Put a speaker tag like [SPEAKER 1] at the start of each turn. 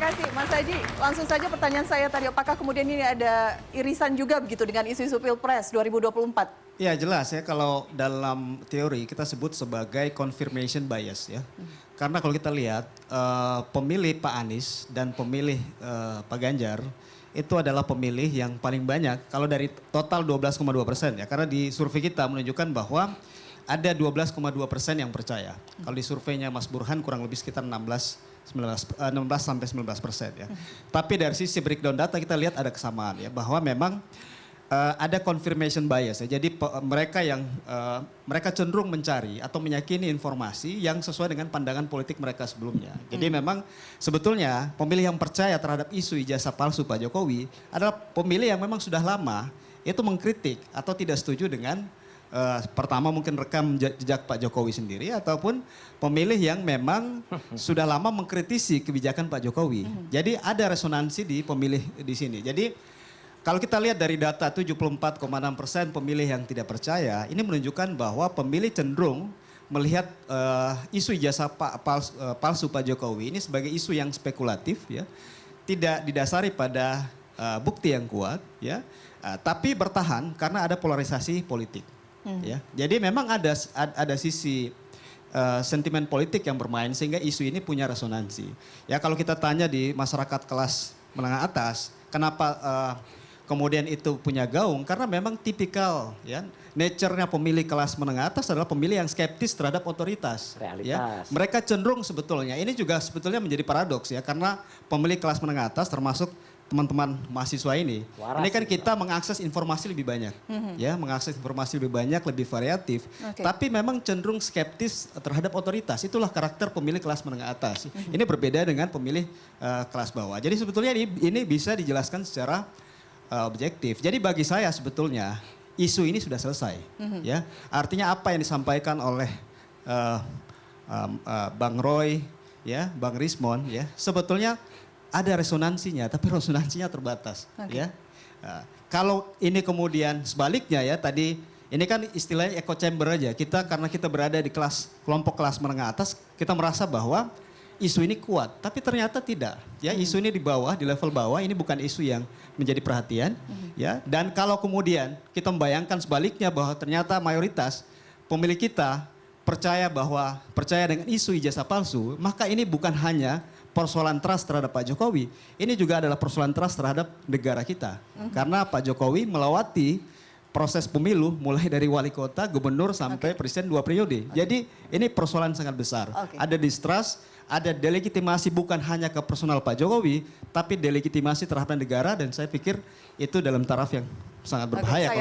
[SPEAKER 1] kasih Mas Haji. Langsung saja pertanyaan saya tadi, apakah kemudian ini ada irisan juga begitu dengan isu-isu Pilpres 2024?
[SPEAKER 2] Ya jelas ya, kalau dalam teori kita sebut sebagai confirmation bias ya. Karena kalau kita lihat pemilih Pak Anies dan pemilih Pak Ganjar itu adalah pemilih yang paling banyak kalau dari total 12,2% ya. Karena di survei kita menunjukkan bahwa ada 12,2% yang percaya. Kalau di surveinya Mas Burhan kurang lebih sekitar 16 sampai 19% ya. Tapi dari sisi breakdown data kita lihat ada kesamaan ya, bahwa memang ada confirmation bias ya. Jadi mereka cenderung mencari atau meyakini informasi yang sesuai dengan pandangan politik mereka sebelumnya. Jadi memang sebetulnya pemilih yang percaya terhadap isu ijazah palsu Pak Jokowi adalah pemilih yang memang sudah lama itu mengkritik atau tidak setuju dengan pertama mungkin rekam jejak Pak Jokowi sendiri, ataupun pemilih yang memang sudah lama mengkritisi kebijakan Pak Jokowi. Jadi ada resonansi di pemilih di sini. Jadi kalau kita lihat dari data 74,6% pemilih yang tidak percaya, ini menunjukkan bahwa pemilih cenderung melihat isu ijazah palsu Pak Jokowi ini sebagai isu yang spekulatif ya, tidak didasari pada bukti yang kuat ya, tapi bertahan karena ada polarisasi politik. Ya, jadi memang ada sisi sentimen politik yang bermain sehingga isu ini punya resonansi. Ya kalau kita tanya di masyarakat kelas menengah atas, kenapa kemudian itu punya gaung? Karena memang tipikal ya, nature-nya pemilih kelas menengah atas adalah pemilih yang skeptis terhadap otoritas.
[SPEAKER 3] Realitas.
[SPEAKER 2] Ya. Mereka cenderung sebetulnya, ini juga sebetulnya menjadi paradoks ya, karena pemilih kelas menengah atas termasuk teman-teman mahasiswa ini.
[SPEAKER 3] Waras
[SPEAKER 2] ini kan
[SPEAKER 3] gitu.
[SPEAKER 2] kita mengakses informasi lebih banyak, ya, mengakses informasi lebih banyak, lebih variatif. Tapi memang cenderung skeptis terhadap otoritas. Itulah karakter pemilih kelas menengah atas. Ini berbeda dengan pemilih kelas bawah. Jadi sebetulnya ini bisa dijelaskan secara objektif. Jadi bagi saya sebetulnya isu ini sudah selesai, ya. Artinya apa yang disampaikan oleh Bang Roy, ya, Bang Rismon, ya, sebetulnya ada resonansinya, tapi resonansinya terbatas, ya. Kalau ini kemudian sebaliknya ya, tadi ini kan istilahnya echo chamber aja. Karena kita berada di kelompok kelas menengah atas, kita merasa bahwa isu ini kuat, tapi ternyata tidak. Ya, isu ini di bawah, di level bawah, ini bukan isu yang menjadi perhatian, ya. Dan kalau kemudian kita membayangkan sebaliknya bahwa ternyata mayoritas pemilih kita percaya dengan isu ijazah palsu, maka ini bukan hanya persoalan trust terhadap Pak Jokowi, ini juga adalah persoalan trust terhadap negara kita. Karena Pak Jokowi melewati proses pemilu mulai dari wali kota, gubernur sampai presiden 2 periode. Jadi ini persoalan sangat besar. Ada distrust, ada delegitimasi bukan hanya ke personal Pak Jokowi, tapi delegitimasi terhadap negara, dan saya pikir itu dalam taraf yang sangat berbahaya.